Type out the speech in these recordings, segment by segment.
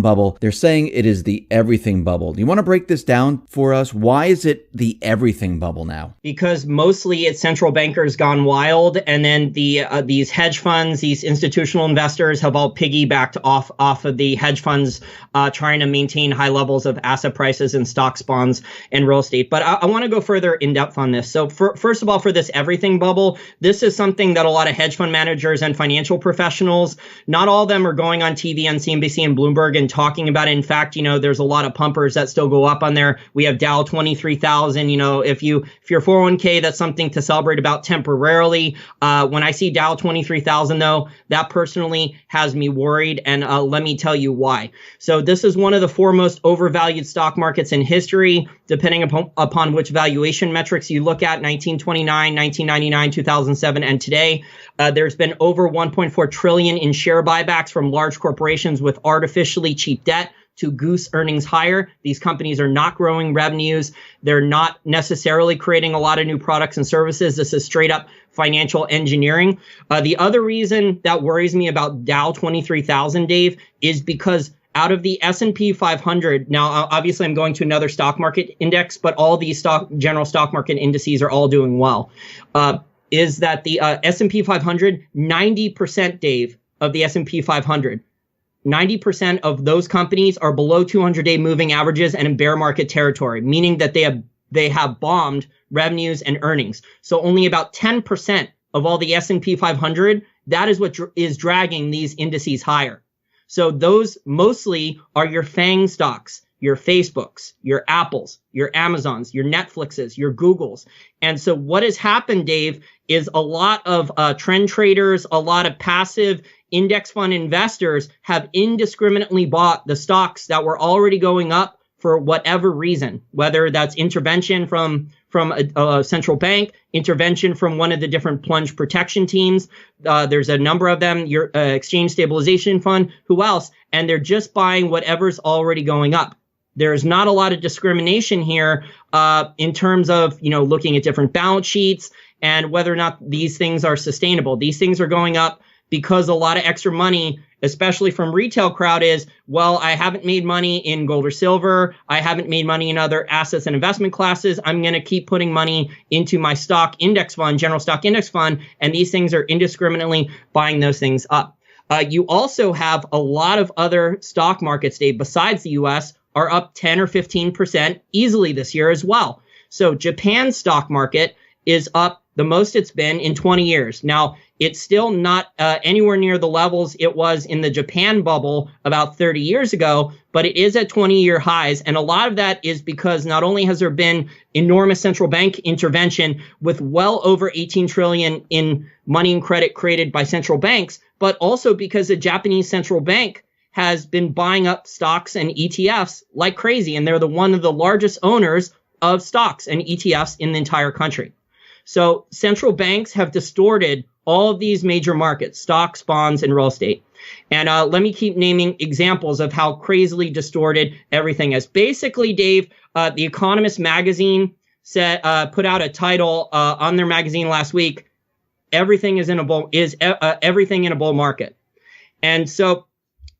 bubble. They're saying it is the everything bubble. Do you want to break this down for us? Why is it the everything bubble now? Because mostly it's central bankers gone wild, and then these hedge funds, these institutional investors have all piggybacked off of the hedge funds trying to maintain high levels of asset prices in stocks, bonds, and real estate. But I want to go further in depth on this. So first of all, for this everything bubble, this is something that a lot of hedge fund managers and financial professionals, not all of them are going on TV on CNBC and Bloomberg and talking about it. In fact, there's a lot of pumpers that still go up on there. We have Dow 23,000. If you're 401k, that's something to celebrate about temporarily. When I see Dow 23,000, though, that personally has me worried. And let me tell you why. So this is one of the four most overvalued stock markets in history, depending upon which valuation metrics you look at, 1929, 1999, 2007, and today. There's been over 1.4 trillion in share buybacks from large corporations with artificially cheap debt to goose earnings higher. These companies are not growing revenues. They're not necessarily creating a lot of new products and services. This is straight up financial engineering. The other reason that worries me about Dow 23,000, Dave, is because out of the S&P 500, now obviously I'm going to another stock market index, but all these general stock market indices are all doing well. Is that the S&P 500, 90%, Dave, of the S&P 500, 90% of those companies are below 200-day moving averages and in bear market territory, meaning that they have bombed revenues and earnings. So only about 10% of all the S&P 500, that is what is dragging these indices higher. So those mostly are your FANG stocks, your Facebooks, your Apples, your Amazons, your Netflixes, your Googles. And so what has happened, Dave, is a lot of trend traders, a lot of passive index fund investors have indiscriminately bought the stocks that were already going up for whatever reason, whether that's intervention from a central bank, intervention from one of the different plunge protection teams. There's a number of them, your exchange stabilization fund, who else? And they're just buying whatever's already going up. There's not a lot of discrimination here in terms of, looking at different balance sheets and whether or not these things are sustainable. These things are going up because a lot of extra money, especially from retail crowd, is, well, I haven't made money in gold or silver. I haven't made money in other assets and investment classes. I'm going to keep putting money into my stock index fund, general stock index fund, and these things are indiscriminately buying those things up. You also have a lot of other stock markets, Dave, besides the U.S., are up 10 or 15% easily this year as well. So Japan's stock market is up the most it's been in 20 years. Now, it's still not anywhere near the levels it was in the Japan bubble about 30 years ago, but it is at 20-year highs. And a lot of that is because not only has there been enormous central bank intervention with well over 18 trillion in money and credit created by central banks, but also because the Japanese central bank has been buying up stocks and ETFs like crazy. And they're one of the largest owners of stocks and ETFs in the entire country. So central banks have distorted all of these major markets, stocks, bonds, and real estate. And let me keep naming examples of how crazily distorted everything is. Basically, Dave, The Economist magazine put out a title on their magazine last week, everything in a bull market. And so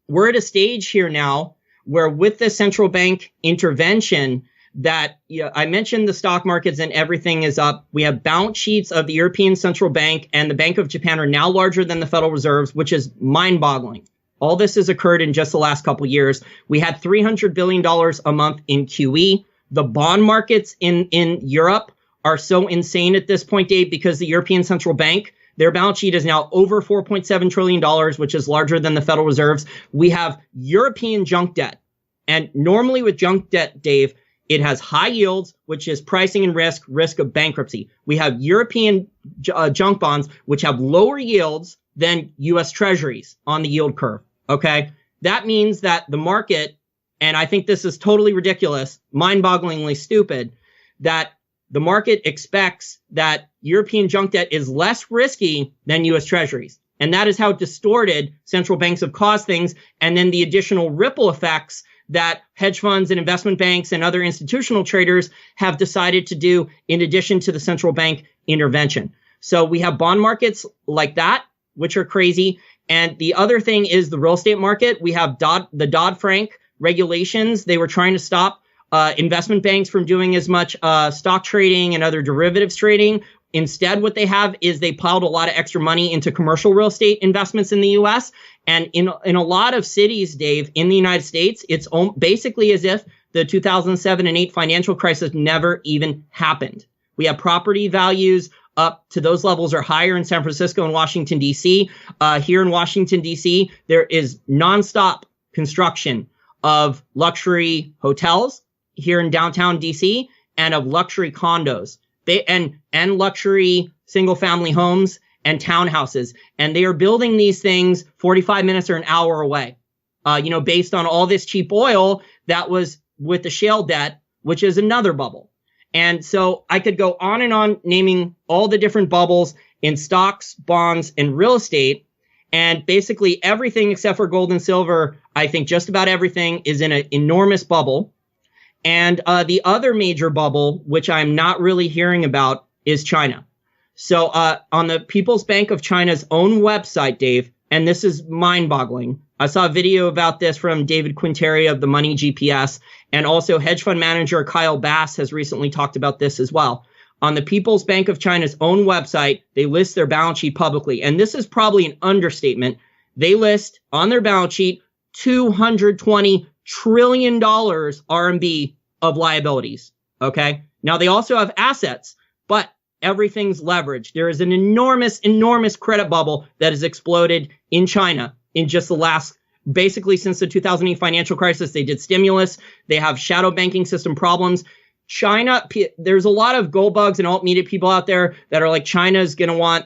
we're at a stage here now where with the central bank intervention that I mentioned the stock markets and everything is up. We have balance sheets of the European Central Bank and the Bank of Japan are now larger than the Federal Reserve's, which is mind-boggling. All this has occurred in just the last couple of years. We had $300 billion a month in QE. The bond markets in Europe are so insane at this point, Dave, because the European Central Bank, their balance sheet is now over $4.7 trillion, which is larger than the Federal Reserve's. We have European junk debt. And normally with junk debt, Dave, it has high yields, which is pricing and risk of bankruptcy. We have European junk bonds, which have lower yields than U.S. Treasuries on the yield curve. Okay, that means that the market, and I think this is totally ridiculous, mind-bogglingly stupid, that the market expects that European junk debt is less risky than U.S. Treasuries. And that is how distorted central banks have caused things. And then the additional ripple effects that hedge funds and investment banks and other institutional traders have decided to do in addition to the central bank intervention. So we have bond markets like that, which are crazy. And the other thing is the real estate market. We have the Dodd-Frank regulations. They were trying to stop investment banks from doing as much stock trading and other derivatives trading. Instead, what they have is they piled a lot of extra money into commercial real estate investments in the U.S. And in a lot of cities, Dave, in the United States, it's basically as if the 2007 and 8 financial crisis never even happened. We have property values up to those levels or higher in San Francisco and Washington, D.C. Here in Washington, D.C., there is nonstop construction of luxury hotels here in downtown D.C. and of luxury condos and luxury single family homes and townhouses. And they are building these things 45 minutes or an hour away, based on all this cheap oil that was with the shale debt, which is another bubble. And so I could go on naming all the different bubbles in stocks, bonds, and real estate. And basically everything except for gold and silver, I think just about everything is in an enormous bubble. And the other major bubble, which I'm not really hearing about, is China. So on the People's Bank of China's own website, Dave, and this is mind-boggling. I saw a video about this from David Quinteri of the Money GPS, and also hedge fund manager Kyle Bass has recently talked about this as well. On the People's Bank of China's own website, they list their balance sheet publicly, and this is probably an understatement. They list on their balance sheet $220 trillion RMB of liabilities. Okay. Now they also have assets, but everything's leveraged. There is an enormous credit bubble that has exploded in China in just the last, basically since the 2008 financial crisis. They did stimulus. They have shadow banking system problems. China, there's a lot of gold bugs and alt media people out there that are like, China's going to want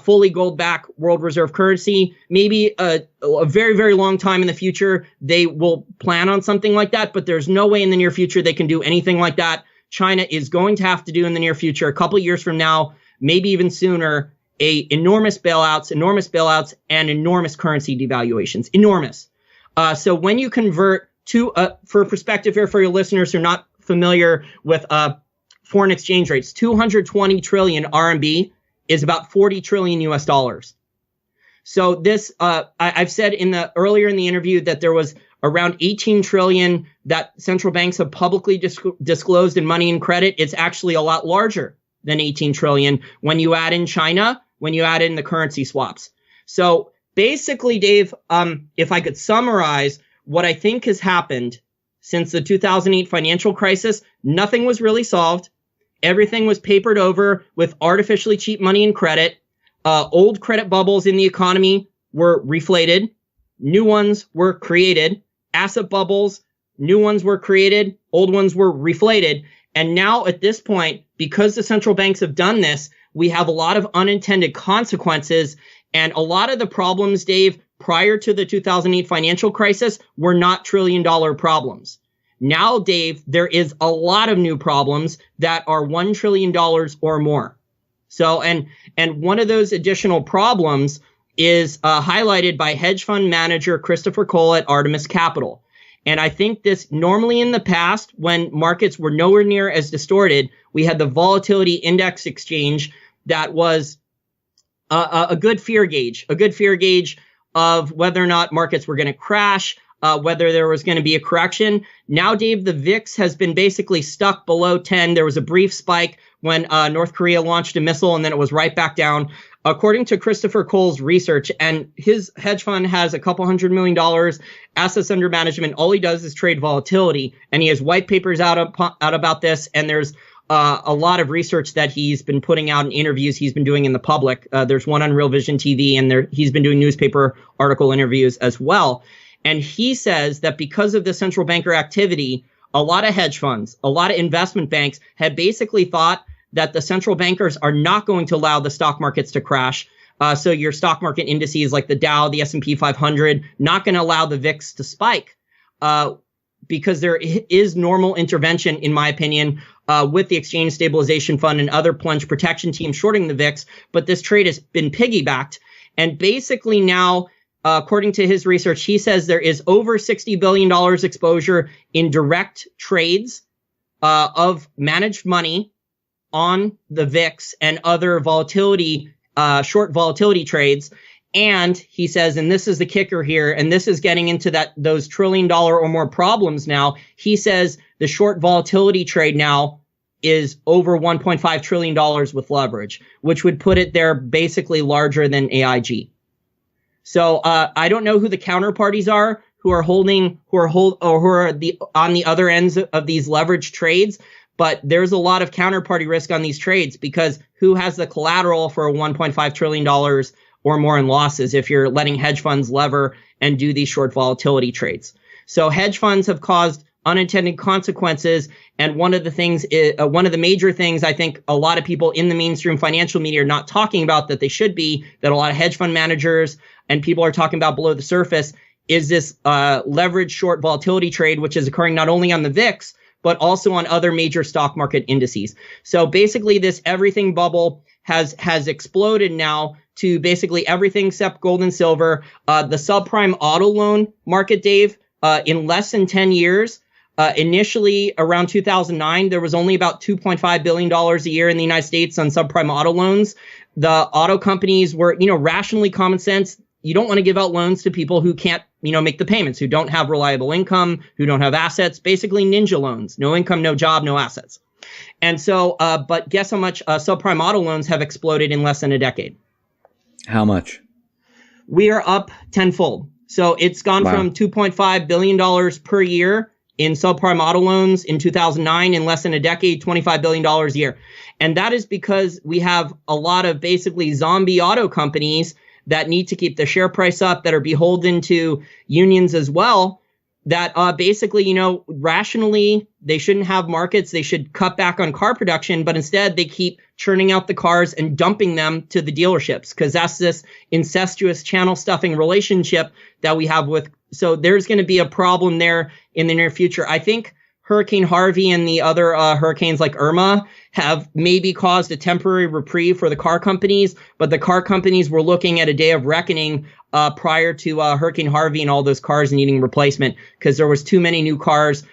fully gold back world reserve currency. Maybe a very, very long time in the future, they will plan on something like that, but there's no way in the near future they can do anything like that. China is going to have to do in the near future, a couple of years from now, maybe even sooner, enormous bailouts, and enormous currency devaluations. Enormous. So when you convert to, for perspective here for your listeners who are not familiar with foreign exchange rates, 220 trillion RMB is about 40 trillion US dollars. So this, I've said earlier in the interview that there was around 18 trillion that central banks have publicly disclosed in money and credit. It's actually a lot larger than 18 trillion when you add in China, when you add in the currency swaps. So basically, Dave, if I could summarize what I think has happened since the 2008 financial crisis, nothing was really solved. Everything was papered over with artificially cheap money and credit. Old credit bubbles in the economy were reflated. New ones were created. Asset bubbles, new ones were created. Old ones were reflated. And now at this point, because the central banks have done this, we have a lot of unintended consequences. And a lot of the problems, Dave, prior to the 2008 financial crisis were not trillion-dollar problems. Now, Dave, there is a lot of new problems that are $1 trillion or more. So, and one of those additional problems is highlighted by hedge fund manager Christopher Cole at Artemis Capital. And I think this, normally in the past, when markets were nowhere near as distorted, we had the volatility index exchange that was a good fear gauge of whether or not markets were going to crash, whether there was going to be a correction. Now, Dave, the VIX has been basically stuck below 10. There was a brief spike when North Korea launched a missile, and then it was right back down. According to Christopher Cole's research, and his hedge fund has a couple $100 million assets under management. All he does is trade volatility, and he has white papers out about this. And there's a lot of research that he's been putting out in interviews he's been doing in the public. There's one on Real Vision TV, and he's been doing newspaper article interviews as well. And he says that because of the central banker activity, a lot of hedge funds, a lot of investment banks had basically thought that the central bankers are not going to allow the stock markets to crash. So your stock market indices like the Dow, the S&P 500, not going to allow the VIX to spike because there is normal intervention, in my opinion, with the Exchange Stabilization Fund and other plunge protection teams shorting the VIX. But this trade has been piggybacked. And basically now, according to his research, he says there is over $60 billion exposure in direct trades of managed money on the VIX and other volatility, short volatility trades. And he says, and this is the kicker here, and this is getting into those $1 trillion or more problems now. He says the short volatility trade now is over $1.5 trillion with leverage, which would put it there basically larger than AIG. So I don't know who the counterparties are who are on the other ends of these leverage trades, but there's a lot of counterparty risk on these trades because who has the collateral for $1.5 trillion or more in losses if you're letting hedge funds lever and do these short volatility trades. So hedge funds have caused unintended consequences. And one of the major things I think a lot of people in the mainstream financial media are not talking about that they should be, that a lot of hedge fund managers and people are talking about below the surface, is this leverage short volatility trade, which is occurring not only on the VIX, but also on other major stock market indices. So basically this everything bubble has exploded now to basically everything except gold and silver. The subprime auto loan market, Dave, in less than 10 years, initially around 2009, there was only about $2.5 billion a year in the United States on subprime auto loans. The auto companies were, rationally common sense. You don't want to give out loans to people who can't, make the payments, who don't have reliable income, who don't have assets, basically ninja loans, no income, no job, no assets. And so, but guess how much subprime auto loans have exploded in less than a decade? How much? We are up tenfold. So it's gone from $2.5 billion per year in subprime auto loans in 2009, in less than a decade, $25 billion a year. And that is because we have a lot of basically zombie auto companies that need to keep the share price up, that are beholden to unions as well, that basically, rationally, they shouldn't have markets. They should cut back on car production, but instead they keep churning out the cars and dumping them to the dealerships because that's this incestuous channel stuffing relationship that we have with. So there's going to be a problem there in the near future. I think Hurricane Harvey and the other hurricanes like Irma have maybe caused a temporary reprieve for the car companies, but the car companies were looking at a day of reckoning prior to Hurricane Harvey and all those cars needing replacement because there was too many new cars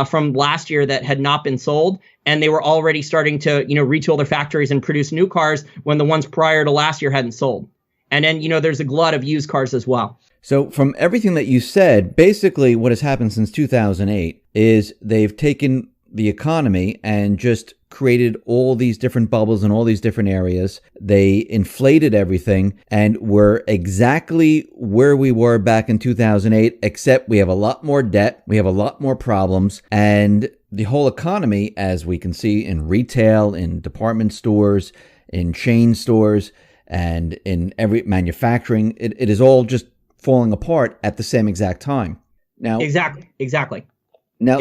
from last year that had not been sold, and they were already starting to retool their factories and produce new cars when the ones prior to last year hadn't sold. And then there's a glut of used cars as well. So from everything that you said, basically what has happened since 2008 is they've taken the economy and just created all these different bubbles in all these different areas. They inflated everything, and we're exactly where we were back in 2008, except we have a lot more debt, we have a lot more problems, and the whole economy, as we can see in retail, in department stores, in chain stores, and in every manufacturing, it is all just falling apart at the same exact time. Now, Exactly. Now,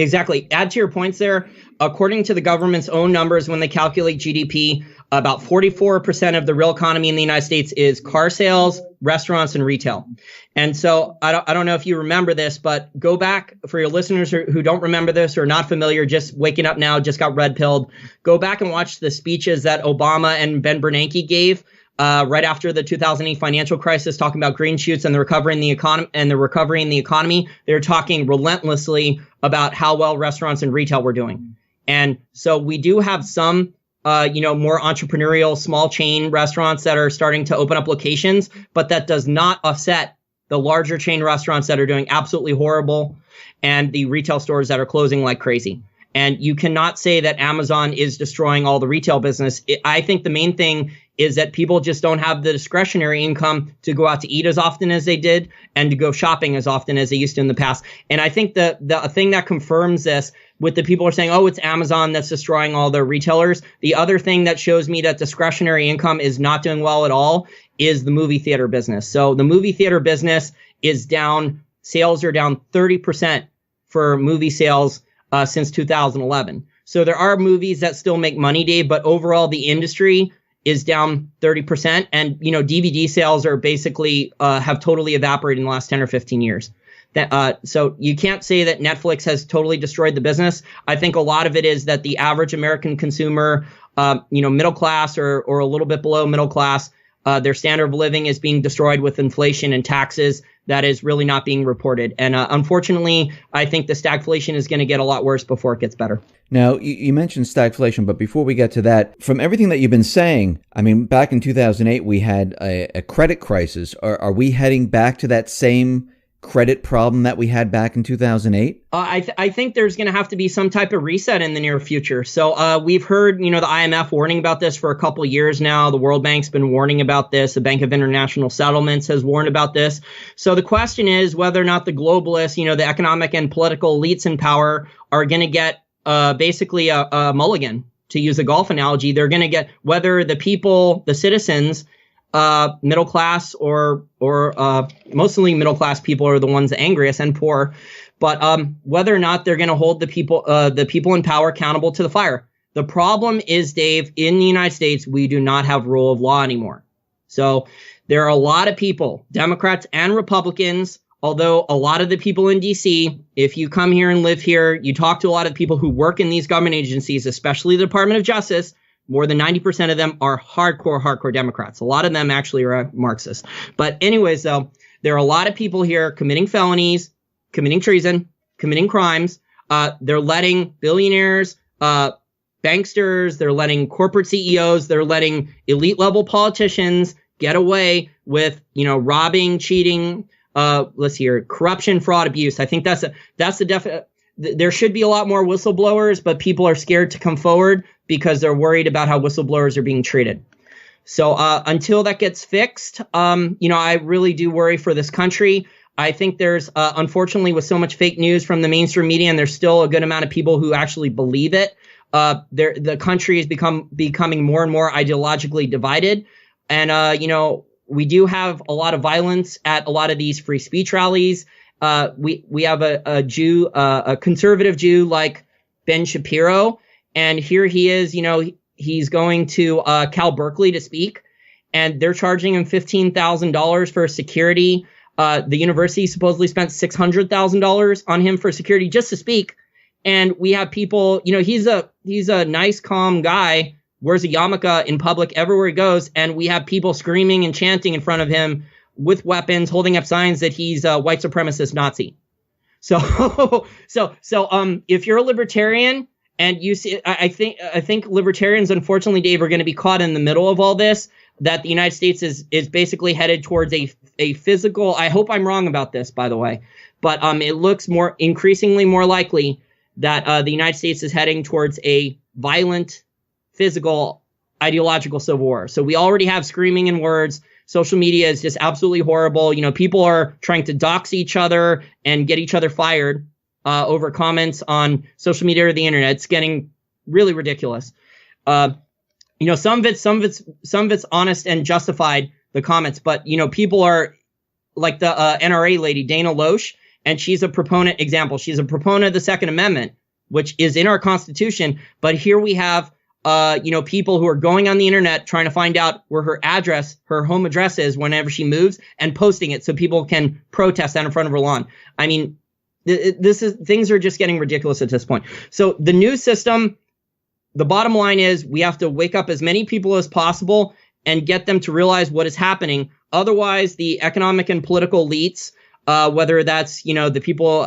Exactly. Add to your points there. According to the government's own numbers, when they calculate GDP, about 44% of the real economy in the United States is car sales, restaurants, and retail. And so I don't know if you remember this, but go back for your listeners who don't remember this or are not familiar, just waking up now, just got red pilled. Go back and watch the speeches that Obama and Ben Bernanke gave right after the 2008 financial crisis, talking about green shoots and the recovery in the economy. They're talking relentlessly about how well restaurants and retail were doing. And so we do have some, more entrepreneurial small chain restaurants that are starting to open up locations, but that does not offset the larger chain restaurants that are doing absolutely horrible and the retail stores that are closing like crazy. And you cannot say that Amazon is destroying all the retail business. I think the main thing is that people just don't have the discretionary income to go out to eat as often as they did and to go shopping as often as they used to in the past. And I think the thing that confirms this with the people who are saying, oh, it's Amazon that's destroying all the retailers. The other thing that shows me that discretionary income is not doing well at all is the movie theater business. So the movie theater business is down. Sales are down 30% for movie sales since 2011. So there are movies that still make money, Dave, but overall the industry is down 30%. And, DVD sales are basically have totally evaporated in the last 10 or 15 years. So you can't say that Netflix has totally destroyed the business. I think a lot of it is that the average American consumer, middle class or a little bit below middle class, Their standard of living is being destroyed with inflation and taxes that is really not being reported. And unfortunately, I think the stagflation is going to get a lot worse before it gets better. Now, you mentioned stagflation, but before we get to that, from everything that you've been saying, I mean, back in 2008, we had a credit crisis. Are we heading back to that same credit problem that we had back in 2008? I think there's going to have to be some type of reset in the near future. So we've heard, the IMF warning about this for a couple of years now. The World Bank's been warning about this. The Bank of International Settlements has warned about this. So the question is whether or not the globalists, the economic and political elites in power are going to get basically a mulligan, to use a golf analogy. They're going to get whether the people, the citizens, middle class or mostly middle class people are the ones the angriest and poor, but whether or not they're going to hold the people in power accountable to the fire. The problem is, Dave, in the United States, we do not have rule of law anymore. So there are a lot of people, Democrats and Republicans, although a lot of the people in D.C., if you come here and live here, you talk to a lot of people who work in these government agencies, especially the Department of Justice. More than 90% of them are hardcore Democrats. A lot of them actually are Marxists. But anyways, though, there are a lot of people here committing felonies, committing treason, committing crimes. They're letting billionaires, banksters, they're letting corporate CEOs, they're letting elite level politicians get away with, robbing, cheating, corruption, fraud, abuse. I think that's the definite. There should be a lot more whistleblowers, but people are scared to come forward because they're worried about how whistleblowers are being treated. So until that gets fixed, I really do worry for this country. I think there's, unfortunately, with so much fake news from the mainstream media, and there's still a good amount of people who actually believe it, the country is becoming more and more ideologically divided. And, we do have a lot of violence at a lot of these free speech rallies. We have a Jew, a conservative Jew like Ben Shapiro. And here he is, he's going to Cal Berkeley to speak, and they're charging him $15,000 for security. The university supposedly spent $600,000 on him for security just to speak. And we have people, he's a nice, calm guy, wears a yarmulke in public everywhere he goes. And we have people screaming and chanting in front of him with weapons, holding up signs that he's a white supremacist Nazi. So if you're a libertarian, and you see, I think libertarians, unfortunately, Dave, are going to be caught in the middle of all this, that the United States is basically headed towards a physical. I hope I'm wrong about this, by the way, but it looks increasingly more likely that the United States is heading towards a violent, physical, ideological civil war. So we already have screaming in words. Social media is just absolutely horrible. People are trying to dox each other and get each other fired over comments on social media or the internet. It's getting really ridiculous. Some of it's honest and justified, the comments, but people are like the NRA lady, Dana Loesch, and she's a proponent. She's a proponent of the Second Amendment, which is in our Constitution. But here we have people who are going on the internet trying to find out where her home address is whenever she moves, and posting it so people can protest out in front of her lawn. I mean, things are just getting ridiculous at this point. So the news system, the bottom line is we have to wake up as many people as possible and get them to realize what is happening. Otherwise, the economic and political elites, whether that's, the people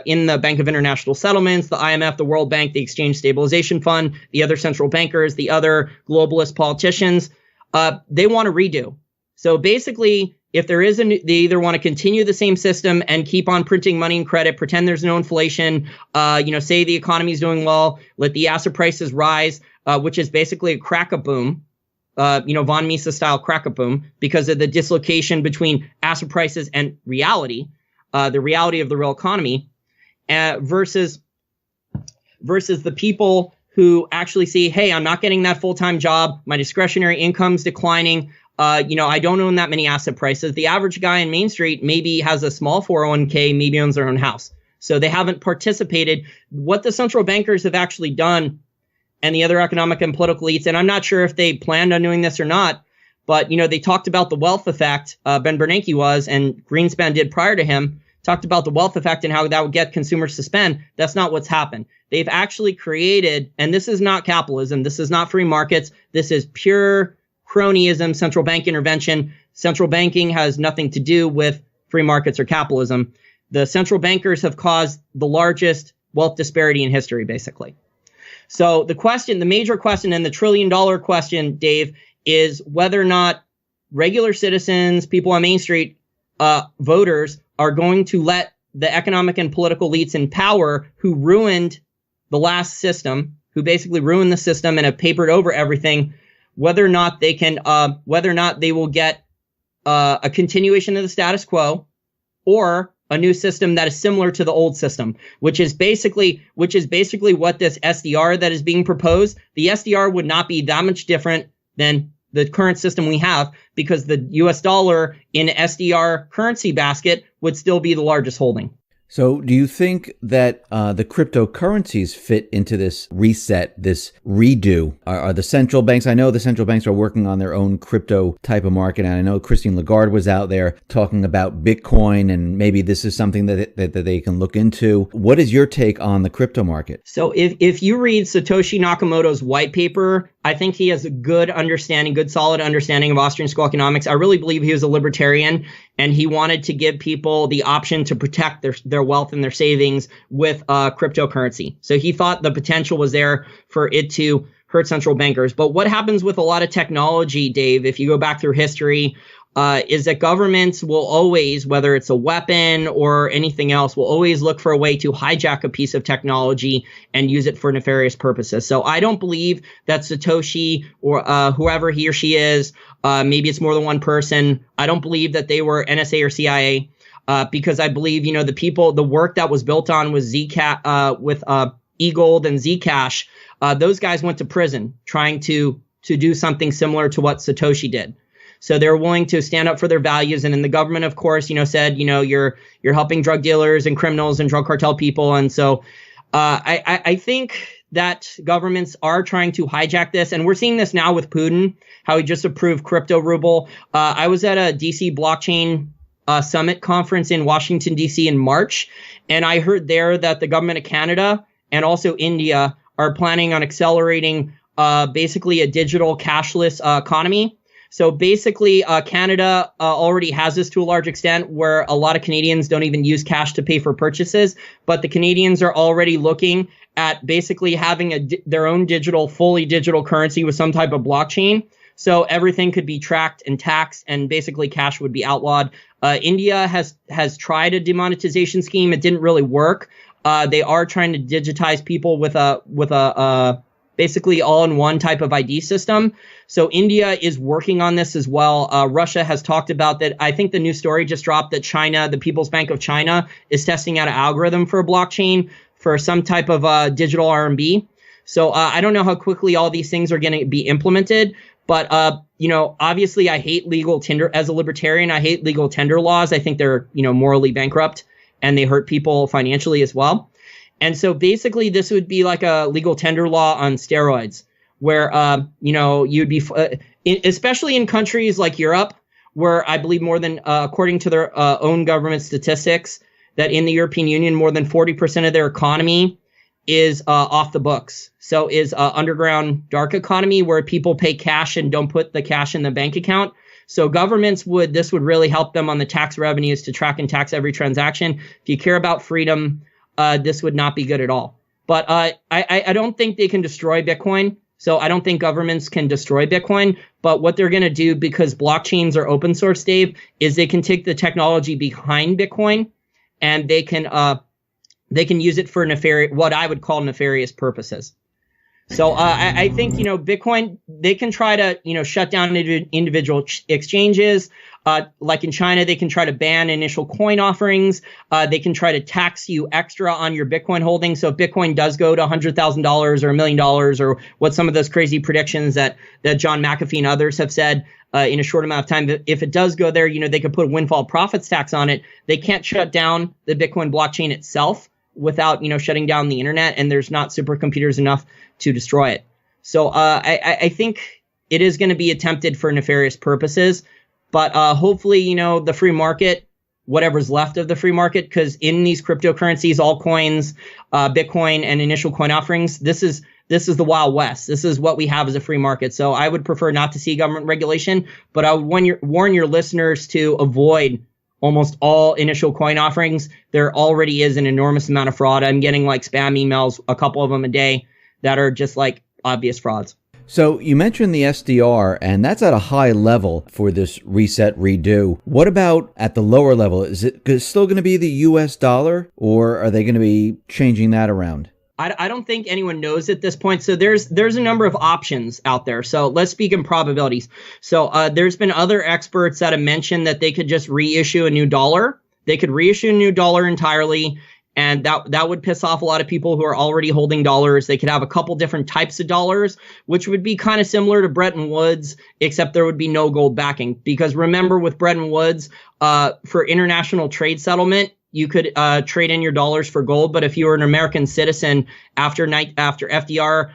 in the Bank of International Settlements, the IMF, the World Bank, the Exchange Stabilization Fund, the other central bankers, the other globalist politicians, they want to redo. So basically, if there is they either want to continue the same system and keep on printing money and credit, pretend there's no inflation, say the economy is doing well, let the asset prices rise, which is basically a crack-a-boom, von Mises style crack-a-boom, because of the dislocation between asset prices and reality, the reality of the real economy, versus the people who actually see, hey, I'm not getting that full-time job, my discretionary income's declining. I don't own that many asset prices. The average guy in Main Street maybe has a small 401k, maybe owns their own house. So they haven't participated. What the central bankers have actually done, and the other economic and political elites, and I'm not sure if they planned on doing this or not, but, they talked about the wealth effect. Ben Bernanke and Greenspan did prior to him, talked about the wealth effect and how that would get consumers to spend. That's not what's happened. They've actually created, and this is not capitalism, this is not free markets, this is pure cronyism, central bank intervention. Central banking has nothing to do with free markets or capitalism. The central bankers have caused the largest wealth disparity in history, basically. So the major question and the $1 trillion question, Dave, is whether or not regular citizens, people on Main Street, voters are going to let the economic and political elites in power who ruined the last system, who basically ruined the system and have papered over everything, whether or not they will get a continuation of the status quo or a new system that is similar to the old system, which is basically what this SDR that is being proposed. The SDR would not be that much different than the current system we have, because the US dollar in SDR currency basket would still be the largest holding. So do you think that the cryptocurrencies fit into this reset, this redo? Are the central banks, I know the central banks are working on their own crypto type of market, and I know Christine Lagarde was out there talking about Bitcoin, and maybe this is something that they can look into. What is your take on the crypto market? So if you read Satoshi Nakamoto's white paper, I think he has a good solid understanding of Austrian school economics. I really believe he was a libertarian, and he wanted to give people the option to protect their wealth and their savings with cryptocurrency. So he thought the potential was there for it to hurt central bankers. But what happens with a lot of technology, Dave, if you go back through history, is that governments will always, whether it's a weapon or anything else, will always look for a way to hijack a piece of technology and use it for nefarious purposes. So I don't believe that Satoshi or whoever he or she is, maybe it's more than one person, I don't believe that they were NSA or CIA, because I believe, the work that was built on with with eGold and Zcash, those guys went to prison trying to do something similar to what Satoshi did. So they're willing to stand up for their values. And then the government, of course, said, you're helping drug dealers and criminals and drug cartel people. And so I think that governments are trying to hijack this. And we're seeing this now with Putin, how he just approved crypto ruble. I was at a DC blockchain summit conference in Washington, D.C. in March. And I heard there that the government of Canada and also India are planning on accelerating basically a digital cashless economy. So basically, Canada already has this to a large extent, where a lot of Canadians don't even use cash to pay for purchases. But the Canadians are already looking at basically having their own fully digital currency with some type of blockchain. So everything could be tracked and taxed, and basically cash would be outlawed. India has tried a demonetization scheme. It didn't really work. They are trying to digitize people with a basically all-in-one type of ID system. So India is working on this as well. Russia has talked about that. I think the new story just dropped that China, the People's Bank of China, is testing out an algorithm for a blockchain for some type of digital RMB. So I don't know how quickly all these things are going to be implemented. But, obviously I hate legal tender. As a libertarian, I hate legal tender laws. I think they're, morally bankrupt, and they hurt people financially as well. And so basically this would be like a legal tender law on steroids, where, you'd be, especially in countries like Europe, where I believe more than, according to their own government statistics, that in the European Union, more than 40% of their economy is off the books. So is underground dark economy, where people pay cash and don't put the cash in the bank account. So governments this would really help them on the tax revenues to track and tax every transaction. If you care about freedom, this would not be good at all. But I don't think they can destroy Bitcoin. So I don't think governments can destroy Bitcoin. But what they're going to do, because blockchains are open source, Dave, is they can take the technology behind Bitcoin, and they can use it for what I would call nefarious purposes. So I think, Bitcoin, they can try to, shut down individual exchanges. Like in China, they can try to ban initial coin offerings. They can try to tax you extra on your Bitcoin holdings. So if Bitcoin does go to $100,000 or $1 million, or what some of those crazy predictions that John McAfee and others have said in a short amount of time, if it does go there, they could put a windfall profits tax on it. They can't shut down the Bitcoin blockchain itself without, shutting down the internet, and there's not supercomputers enough to destroy it. So I think it is going to be attempted for nefarious purposes. But hopefully, the free market, whatever's left of the free market, because in these cryptocurrencies, altcoins, Bitcoin, and initial coin offerings, this is this is the Wild West. This is what we have as a free market. So I would prefer not to see government regulation, but I would warn your listeners to avoid almost all initial coin offerings. There already is an enormous amount of fraud. I'm getting like spam emails, a couple of them a day, that are just like obvious frauds. So you mentioned the SDR, and that's at a high level for this reset redo. What about at the lower level? Is it still going to be the US dollar, or are they going to be changing that around? I don't think anyone knows at this point. So there's a number of options out there. So let's speak in probabilities. So there's been other experts that have mentioned that they could just reissue a new dollar. They could reissue a new dollar entirely, and that would piss off a lot of people who are already holding dollars. They could have a couple different types of dollars, which would be kind of similar to Bretton Woods, except there would be no gold backing. Because remember, with Bretton Woods, for international trade settlement, you could trade in your dollars for gold, but if you were an American citizen after FDR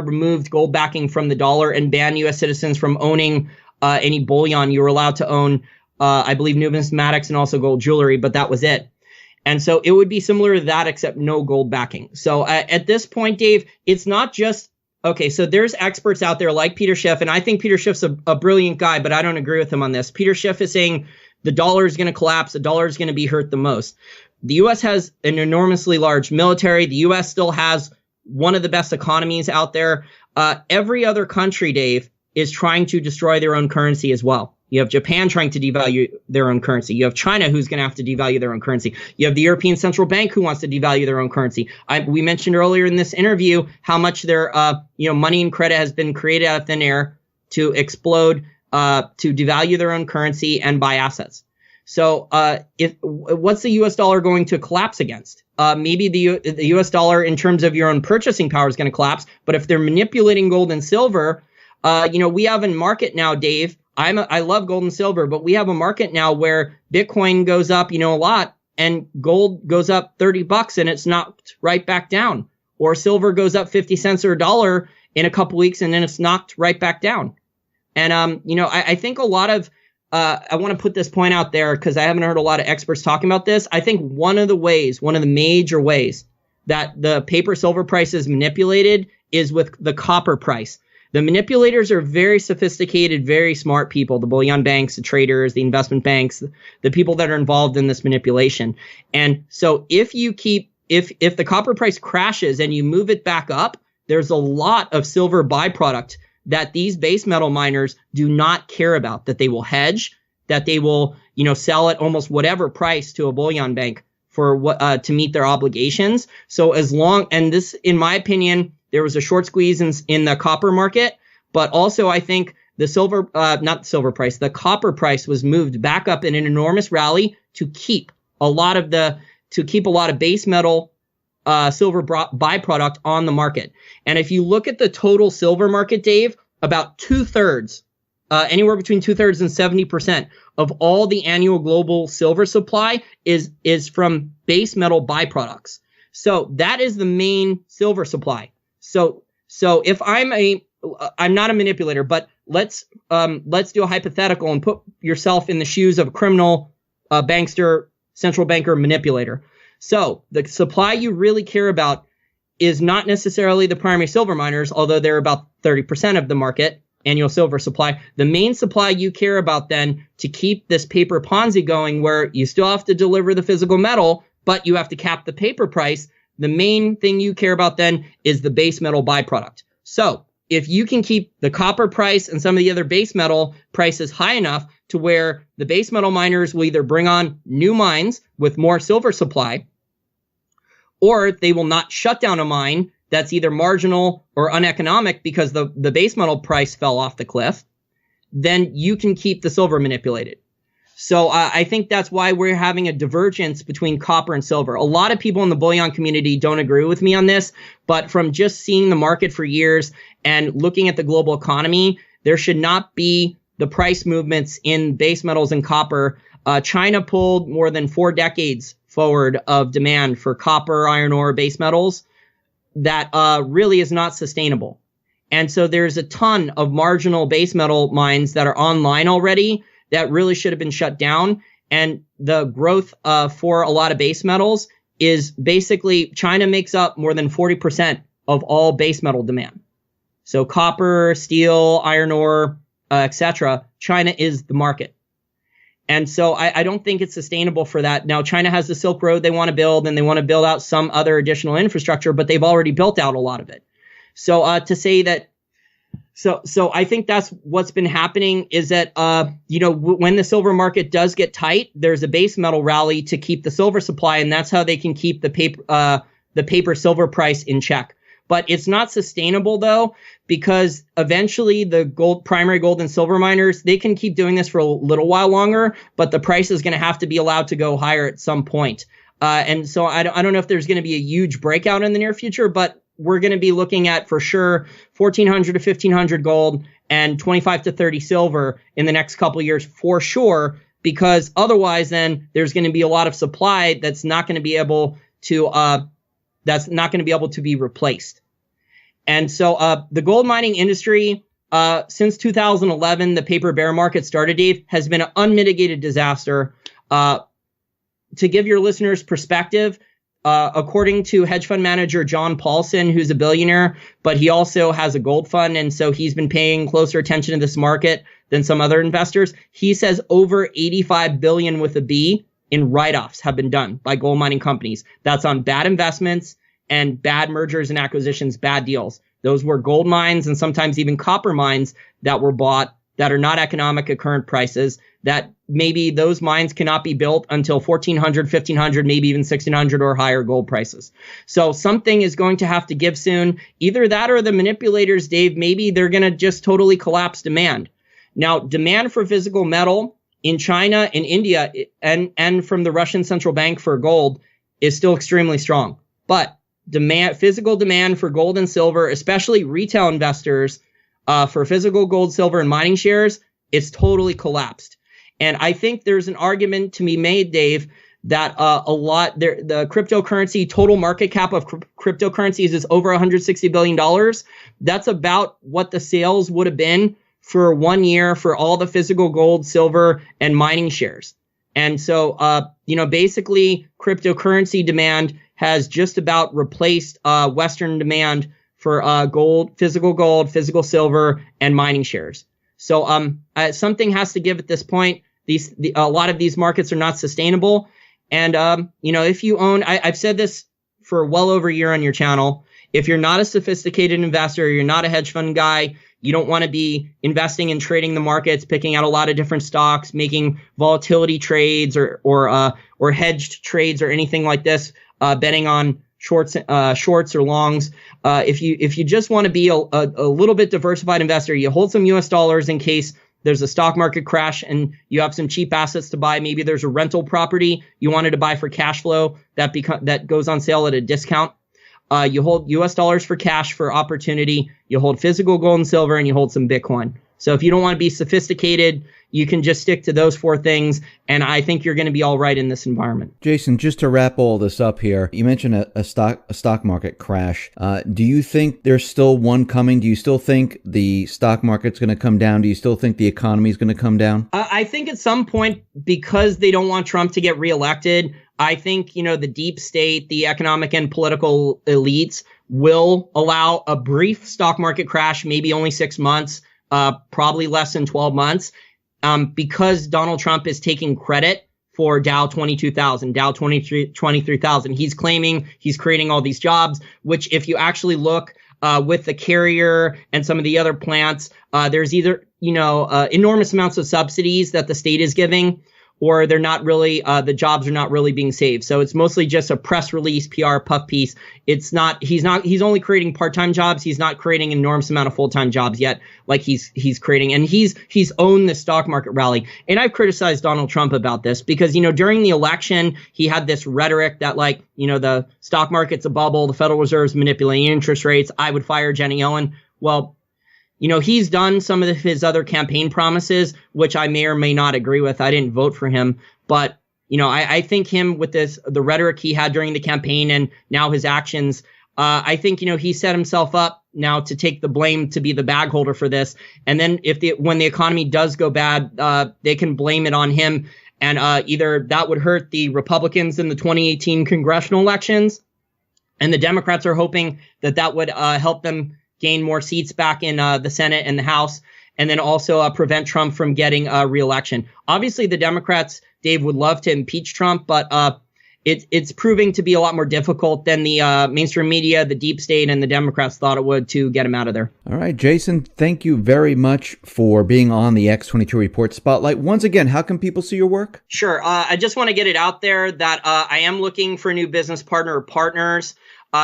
removed gold backing from the dollar and banned U.S. citizens from owning any bullion, you were allowed to own, I believe, numismatics and also gold jewelry, but that was it. And so it would be similar to that, except no gold backing. So at this point, Dave, it's not just okay. So there's experts out there like Peter Schiff, and I think Peter Schiff's a brilliant guy, but I don't agree with him on this. Peter Schiff is saying the dollar is going to collapse. The dollar is going to be hurt the most. The U.S. has an enormously large military. The U.S. still has one of the best economies out there. Every other country, Dave, is trying to destroy their own currency as well. You have Japan trying to devalue their own currency. You have China who's going to have to devalue their own currency. You have the European Central Bank who wants to devalue their own currency. We mentioned earlier in this interview how much their money and credit has been created out of thin air to explode, to devalue their own currency and buy assets. So what's the U.S. dollar going to collapse against? Maybe the U.S. dollar in terms of your own purchasing power is going to collapse. But if they're manipulating gold and silver, we have a market now, Dave. I love gold and silver, but we have a market now where Bitcoin goes up, a lot, and gold goes up $30 and it's knocked right back down. Or silver goes up 50 cents or $1 in a couple weeks and then it's knocked right back down. And, I think a lot of, I want to put this point out there because I haven't heard a lot of experts talking about this. I think one of the major ways that the paper silver price is manipulated is with the copper price. The manipulators are very sophisticated, very smart people, the bullion banks, the traders, the investment banks, the people that are involved in this manipulation. And so if the copper price crashes and you move it back up, there's a lot of silver byproduct that these base metal miners do not care about, that they will hedge, that they will, sell at almost whatever price to a bullion bank for what to meet their obligations. So and this, in my opinion, there was a short squeeze in the copper market, but also I think the copper price was moved back up in an enormous rally to keep a lot of base metal silver byproduct on the market. And if you look at the total silver market, Dave, about 2/3, anywhere between 2/3 and 70% of all the annual global silver supply is from base metal byproducts. So that is the main silver supply. So if I'm not a manipulator, but let's do a hypothetical and put yourself in the shoes of a criminal, bankster, central banker, manipulator. So the supply you really care about is not necessarily the primary silver miners, although they're about 30% of the market annual silver supply. The main supply you care about then to keep this paper Ponzi going, where you still have to deliver the physical metal, but you have to cap the paper price. The main thing you care about then is the base metal byproduct. So if you can keep the copper price and some of the other base metal prices high enough to where the base metal miners will either bring on new mines with more silver supply, or they will not shut down a mine that's either marginal or uneconomic because the base metal price fell off the cliff, then you can keep the silver manipulated. So I think that's why we're having a divergence between copper and silver. A lot of people in the bullion community don't agree with me on this, but from just seeing the market for years and looking at the global economy, there should not be the price movements in base metals and copper. China pulled more than 4 decades forward of demand for copper, iron ore, base metals that really is not sustainable. And so there's a ton of marginal base metal mines that are online already that really should have been shut down. And the growth for a lot of base metals is basically China makes up more than 40% of all base metal demand. So copper, steel, iron ore, etc. China is the market. And so I don't think it's sustainable for that. Now, China has the Silk Road they want to build, and they want to build out some other additional infrastructure, but they've already built out a lot of it. So to say that, so I think that's what's been happening is that, when the silver market does get tight, there's a base metal rally to keep the silver supply, and that's how they can keep the paper silver price in check. But it's not sustainable, though, because eventually the primary gold and silver miners, they can keep doing this for a little while longer, but the price is going to have to be allowed to go higher at some point. And so I don't know if there's going to be a huge breakout in the near future, but we're going to be looking at, for sure, 1,400 to 1,500 gold and 25 to 30 silver in the next couple of years, for sure, because otherwise then there's going to be a lot of supply that's not going to be able to be replaced. And so the gold mining industry, since 2011, the paper bear market started, Dave, has been an unmitigated disaster. To give your listeners perspective, according to hedge fund manager John Paulson, who's a billionaire, but he also has a gold fund, and so he's been paying closer attention to this market than some other investors. He says over 85 billion with a B in write-offs have been done by gold mining companies. That's on bad investments and bad mergers and acquisitions, bad deals. Those were gold mines and sometimes even copper mines that were bought that are not economic at current prices, that maybe those mines cannot be built until 1,400, 1,500, maybe even 1,600 or higher gold prices. So something is going to have to give soon. Either that or the manipulators, Dave, maybe they're going to just totally collapse demand. Now, demand for physical metal in China, in India, and from the Russian central bank for gold is still extremely strong. But physical demand for gold and silver, especially retail investors, for physical gold, silver, and mining shares, it's totally collapsed. And I think there's an argument to be made, Dave, that the cryptocurrency total market cap of cryptocurrencies is over $160 billion. That's about what the sales would have been for 1 year for all the physical gold, silver, and mining shares. And so, basically cryptocurrency demand has just about replaced Western demand for physical silver, and mining shares. So something has to give at this point. A lot of these markets are not sustainable. And, if you own, I've said this for well over a year on your channel, if you're not a sophisticated investor, you're not a hedge fund guy, you don't want to be investing and trading the markets, picking out a lot of different stocks, making volatility trades or hedged trades or anything like this, betting on shorts or longs. If you just want to be a little bit diversified investor, you hold some US dollars in case there's a stock market crash and you have some cheap assets to buy. Maybe there's a rental property you wanted to buy for cash flow that goes on sale at a discount. You hold US dollars for cash for opportunity. You hold physical gold and silver, and you hold some Bitcoin. So if you don't want to be sophisticated, you can just stick to those four things, and I think you're going to be all right in this environment. Jason, just to wrap all this up here, you mentioned a stock market crash. Do you think there's still one coming? Do you still think the stock market's going to come down? Do you still think the economy is going to come down? I think at some point, because they don't want Trump to get reelected, I think, the deep state, the economic and political elites will allow a brief stock market crash, maybe only 6 months, probably less than 12 months. Because Donald Trump is taking credit for Dow 22,000, Dow 23,000. He's claiming he's creating all these jobs, which if you actually look with the Carrier and some of the other plants, there's either, enormous amounts of subsidies that the state is giving, or they're not really, the jobs are not really being saved. So it's mostly just a press release, PR puff piece. He's only creating part-time jobs. He's not creating an enormous amount of full-time jobs yet, like he's creating. And he's owned the stock market rally. And I've criticized Donald Trump about this because, during the election, he had this rhetoric that the stock market's a bubble, the Federal Reserve's manipulating interest rates. I would fire Jenny Yellen. Well, he's done some of his other campaign promises, which I may or may not agree with. I didn't vote for him. But, I think him with the rhetoric he had during the campaign and now his actions, I think, he set himself up now to take the blame, to be the bag holder for this. And then when the economy does go bad, they can blame it on him. And either that would hurt the Republicans in the 2018 congressional elections, and the Democrats are hoping that that would help them gain more seats back in the Senate and the House, and then also prevent Trump from getting re-election. Obviously, the Democrats, Dave, would love to impeach Trump, but it's proving to be a lot more difficult than the mainstream media, the deep state, and the Democrats thought it would to get him out of there. All right, Jason, thank you very much for being on the X22 Report Spotlight. Once again, how can people see your work? Sure. I just want to get it out there that I am looking for a new business partner or partners.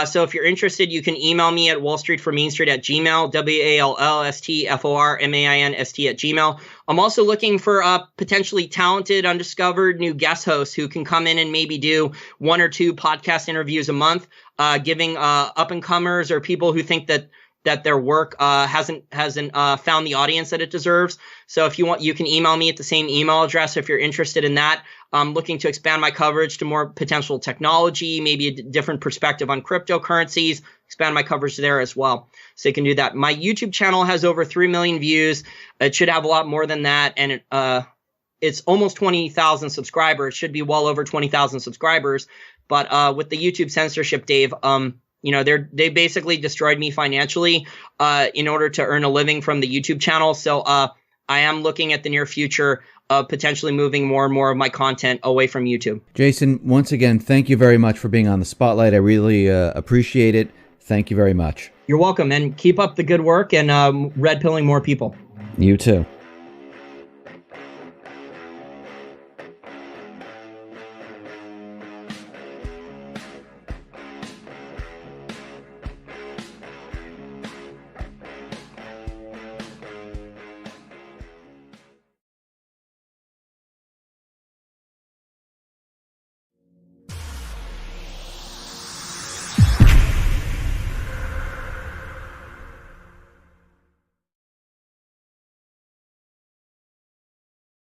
So if you're interested, you can email me at wallstreetformainstreet@gmail, WALLSTFORMAINST@gmail. I'm also looking for potentially talented, undiscovered new guest hosts who can come in and maybe do 1 or 2 podcast interviews a month, giving up-and-comers or people who think that their work hasn't found the audience that it deserves. So if you want, you can email me at the same email address if you're interested in that. I'm looking to expand my coverage to more potential technology, maybe a different perspective on cryptocurrencies, expand my coverage there as well. So you can do that. My YouTube channel has over 3 million views. It should have a lot more than that. And it's almost 20,000 subscribers. It should be well over 20,000 subscribers. But with the YouTube censorship, Dave, they basically destroyed me financially in order to earn a living from the YouTube channel. So I am looking at the near future of potentially moving more and more of my content away from YouTube. Jason, once again, thank you very much for being on the Spotlight. I really appreciate it. Thank you very much. You're welcome, and keep up the good work and red pilling more people. You too.